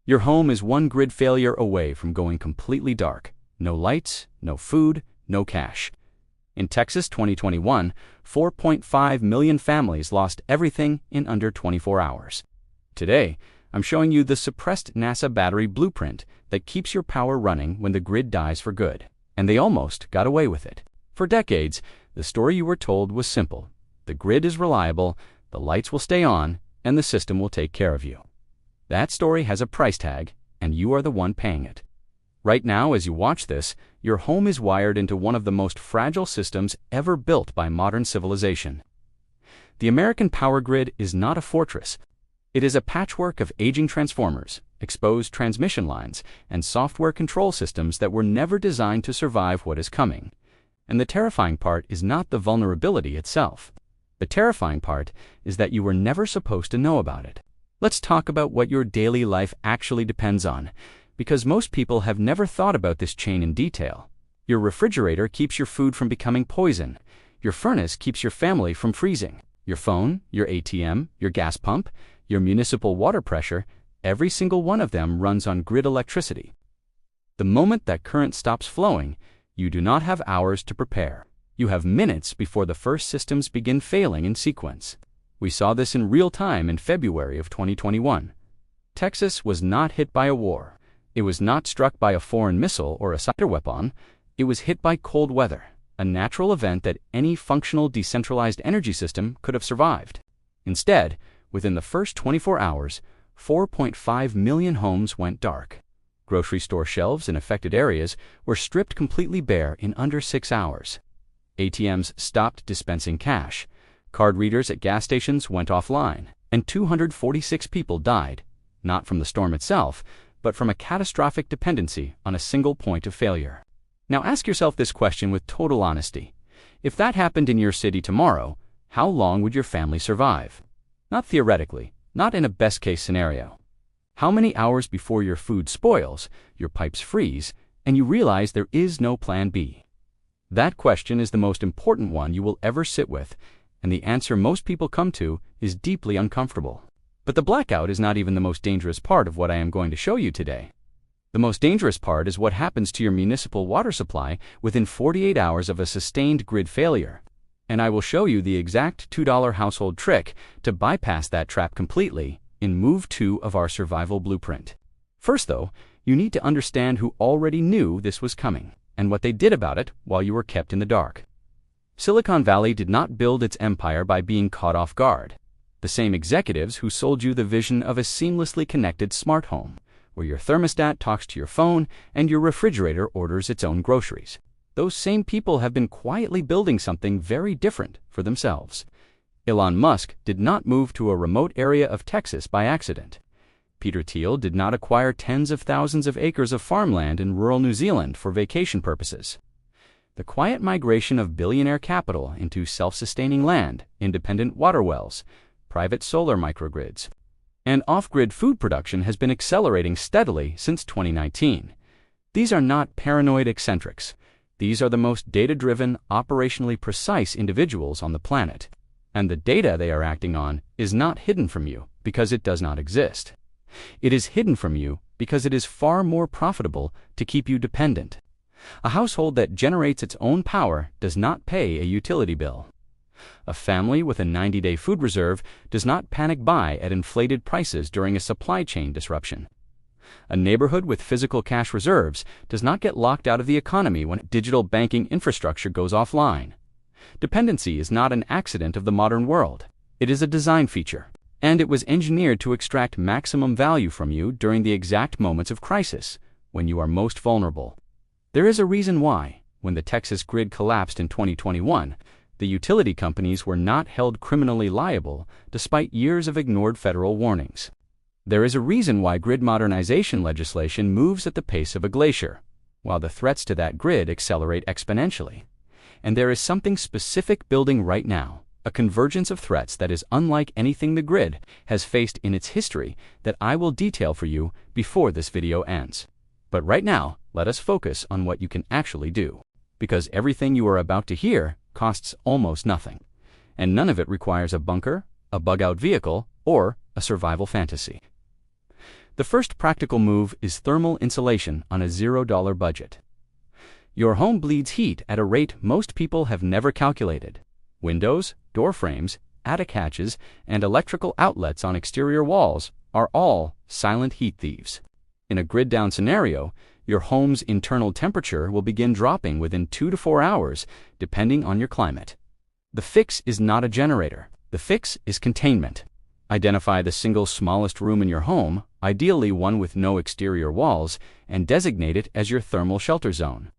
Your home is one grid failure away from going completely dark. No lights, no food, no cash. In Texas 2021, 4.5 million families lost everything in under 24 hours. Today, I'm showing you the suppressed NASA battery blueprint that keeps your power running when the grid dies for good. And they almost got away with it. For decades, the story you were told was simple. The grid is reliable, the lights will stay on, and the system will take care of you. That story has a price tag, and you are the one paying it. Right now, as you watch this, your home is wired into one of the most fragile systems ever built by modern civilization. The American power grid is not a fortress. It is a patchwork of aging transformers, exposed transmission lines, and software control systems that were never designed to survive what is coming. And the terrifying part is not the vulnerability itself. The terrifying part is that you were never supposed to know about it. Let's talk about what your daily life actually depends on, because most people have never thought about this chain in detail. Your refrigerator keeps your food from becoming poison. Your furnace keeps your family from freezing. Your phone, your ATM, your gas pump, your municipal water pressure, every single one of them runs on grid electricity. The moment that current stops flowing, you do not have hours to prepare. You have minutes before the first systems begin failing in sequence. We saw this in real time in February of 2021. Texas was not hit by a war. It was not struck by a foreign missile or a cyber weapon. It was hit by cold weather, a natural event that any functional decentralized energy system could have survived. Instead, within the first 24 hours, 4.5 million homes went dark. Grocery store shelves in affected areas were stripped completely bare in under 6 hours. ATMs stopped dispensing cash. Card readers at gas stations went offline, and 246 people died, not from the storm itself, but from a catastrophic dependency on a single point of failure. Now ask yourself this question with total honesty. If that happened in your city tomorrow, how long would your family survive? Not theoretically, not in a best-case scenario. How many hours before your food spoils, your pipes freeze, and you realize there is no plan B? That question is the most important one you will ever sit with, and the answer most people come to is deeply uncomfortable. But the blackout is not even the most dangerous part of what I am going to show you today. The most dangerous part is what happens to your municipal water supply within 48 hours of a sustained grid failure. And I will show you the exact $2 household trick to bypass that trap completely in Move 2 of our survival blueprint. First, though, you need to understand who already knew this was coming and what they did about it while you were kept in the dark. Silicon Valley did not build its empire by being caught off guard. The same executives who sold you the vision of a seamlessly connected smart home, where your thermostat talks to your phone and your refrigerator orders its own groceries. Those same people have been quietly building something very different for themselves. Elon Musk did not move to a remote area of Texas by accident. Peter Thiel did not acquire tens of thousands of acres of farmland in rural New Zealand for vacation purposes. The quiet migration of billionaire capital into self-sustaining land, independent water wells, private solar microgrids, and off-grid food production has been accelerating steadily since 2019. These are not paranoid eccentrics. These are the most data-driven, operationally precise individuals on the planet. And the data they are acting on is not hidden from you because it does not exist. It is hidden from you because it is far more profitable to keep you dependent. A household that generates its own power does not pay a utility bill. A family with a 90-day food reserve does not panic buy at inflated prices during a supply chain disruption. A neighborhood with physical cash reserves does not get locked out of the economy when digital banking infrastructure goes offline. Dependency is not an accident of the modern world. It is a design feature, and it was engineered to extract maximum value from you during the exact moments of crisis, when you are most vulnerable. There is a reason why, when the Texas grid collapsed in 2021, the utility companies were not held criminally liable despite years of ignored federal warnings. There is a reason why grid modernization legislation moves at the pace of a glacier, while the threats to that grid accelerate exponentially. And there is something specific building right now, a convergence of threats that is unlike anything the grid has faced in its history that I will detail for you before this video ends. But right now, let us focus on what you can actually do, because everything you are about to hear costs almost nothing, and none of it requires a bunker, a bug-out vehicle, or a survival fantasy. The first practical move is thermal insulation on a $0 budget. Your home bleeds heat at a rate most people have never calculated. Windows, door frames, attic hatches, and electrical outlets on exterior walls are all silent heat thieves. In a grid-down scenario, your home's internal temperature will begin dropping within 2 to 4 hours, depending on your climate. The fix is not a generator. The fix is containment. Identify the single smallest room in your home, ideally one with no exterior walls, and designate it as your thermal shelter zone.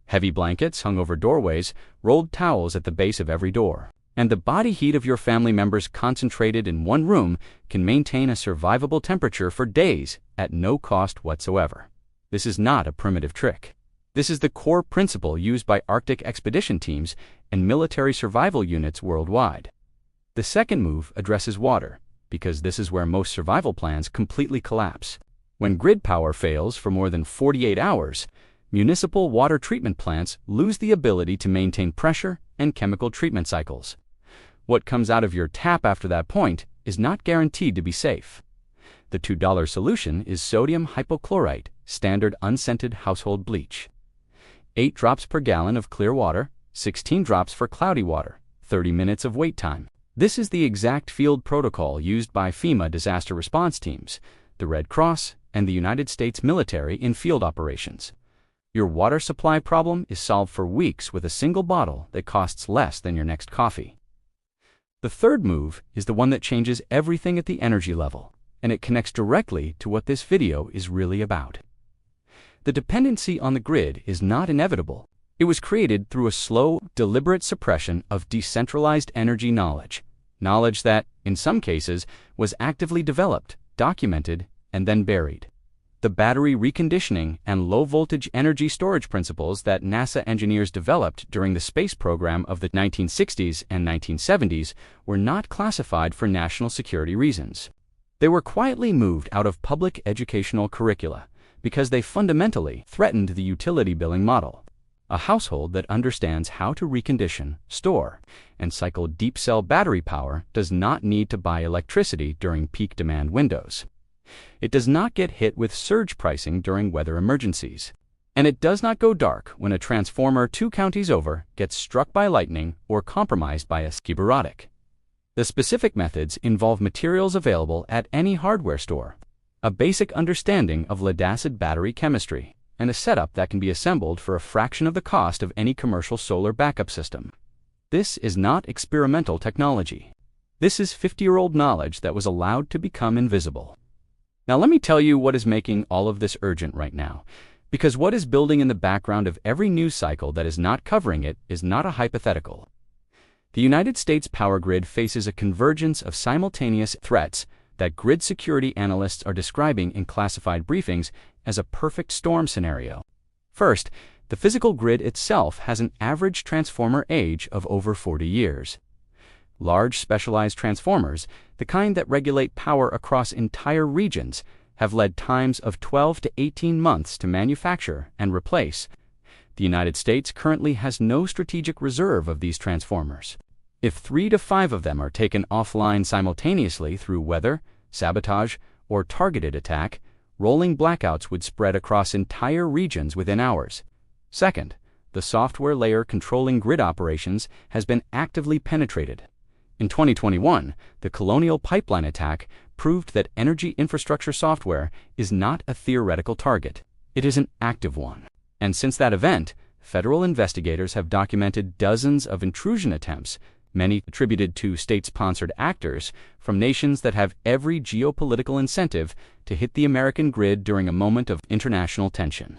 Heavy blankets hung over doorways, rolled towels at the base of every door, and the body heat of your family members concentrated in one room can maintain a survivable temperature for days at no cost whatsoever. This is not a primitive trick. This is the core principle used by Arctic expedition teams and military survival units worldwide. The second move addresses water, because this is where most survival plans completely collapse. When grid power fails for more than 48 hours, municipal water treatment plants lose the ability to maintain pressure and chemical treatment cycles. What comes out of your tap after that point is not guaranteed to be safe. The $2 solution is sodium hypochlorite, standard unscented household bleach. 8 drops per gallon of clear water, 16 drops for cloudy water, 30 minutes of wait time. This is the exact field protocol used by FEMA disaster response teams, the Red Cross, and the United States military in field operations. Your water supply problem is solved for weeks with a single bottle that costs less than your next coffee. The third move is the one that changes everything at the energy level, and it connects directly to what this video is really about. The dependency on the grid is not inevitable. It was created through a slow, deliberate suppression of decentralized energy knowledge that, in some cases, was actively developed, documented, and then buried. The battery reconditioning and low-voltage energy storage principles that NASA engineers developed during the space program of the 1960s and 1970s were not classified for national security reasons. They were quietly moved out of public educational curricula because they fundamentally threatened the utility billing model. A household that understands how to recondition, store, and cycle deep-cell battery power does not need to buy electricity during peak demand windows. It does not get hit with surge pricing during weather emergencies. And it does not go dark when a transformer 2 counties over gets struck by lightning or compromised by a skiberotic. The specific methods involve materials available at any hardware store, a basic understanding of lead-acid battery chemistry, and a setup that can be assembled for a fraction of the cost of any commercial solar backup system. This is not experimental technology. This is 50-year-old knowledge that was allowed to become invisible. Now let me tell you what is making all of this urgent right now, because what is building in the background of every news cycle that is not covering it is not a hypothetical. The United States power grid faces a convergence of simultaneous threats that grid security analysts are describing in classified briefings as a perfect storm scenario. First, the physical grid itself has an average transformer age of over 40 years. Large specialized transformers, the kind that regulate power across entire regions, have led times of 12 to 18 months to manufacture and replace. The United States currently has no strategic reserve of these transformers. If 3 to 5 of them are taken offline simultaneously through weather, sabotage, or targeted attack, rolling blackouts would spread across entire regions within hours. Second, the software layer controlling grid operations has been actively penetrated. In 2021, the Colonial Pipeline attack proved that energy infrastructure software is not a theoretical target. It is an active one. And since that event, federal investigators have documented dozens of intrusion attempts, many attributed to state-sponsored actors from nations that have every geopolitical incentive to hit the American grid during a moment of international tension.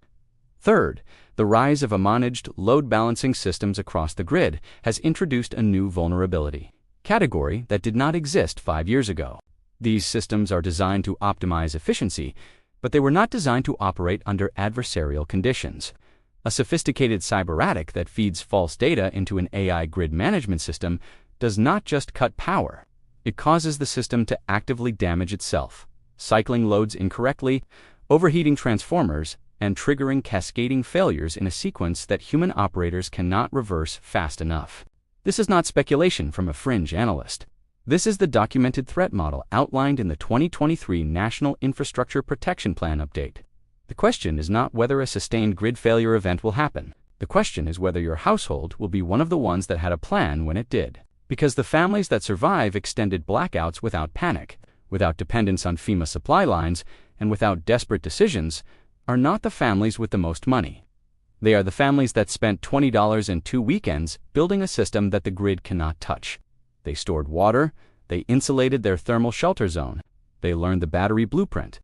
Third, the rise of unmanaged load-balancing systems across the grid has introduced a new vulnerability category that did not exist 5 years ago. These systems are designed to optimize efficiency, but they were not designed to operate under adversarial conditions. A sophisticated cyber attic that feeds false data into an AI grid management system does not just cut power. It causes the system to actively damage itself, cycling loads incorrectly, overheating transformers, and triggering cascading failures in a sequence that human operators cannot reverse fast enough. This is not speculation from a fringe analyst. This is the documented threat model outlined in the 2023 National Infrastructure Protection Plan update. The question is not whether a sustained grid failure event will happen. The question is whether your household will be one of the ones that had a plan when it did. Because the families that survive extended blackouts without panic, without dependence on FEMA supply lines, and without desperate decisions, are not the families with the most money. They are the families that spent $20 in 2 weekends building a system that the grid cannot touch. They stored water, they insulated their thermal shelter zone, they learned the battery blueprint.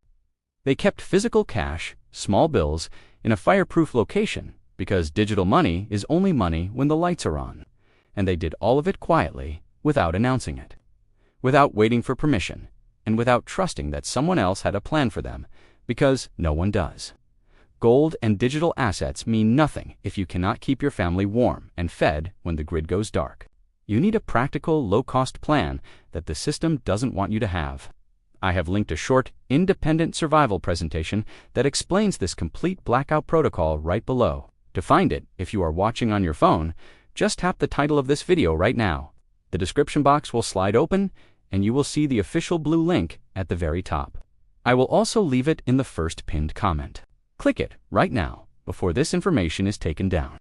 They kept physical cash, small bills, in a fireproof location because digital money is only money when the lights are on. And they did all of it quietly, without announcing it, without waiting for permission, and without trusting that someone else had a plan for them, because no one does. Gold and digital assets mean nothing if you cannot keep your family warm and fed when the grid goes dark. You need a practical, low-cost plan that the system doesn't want you to have. I have linked a short, independent survival presentation that explains this complete blackout protocol right below. To find it, if you are watching on your phone, just tap the title of this video right now. The description box will slide open, and you will see the official blue link at the very top. I will also leave it in the first pinned comment. Click it right now before this information is taken down.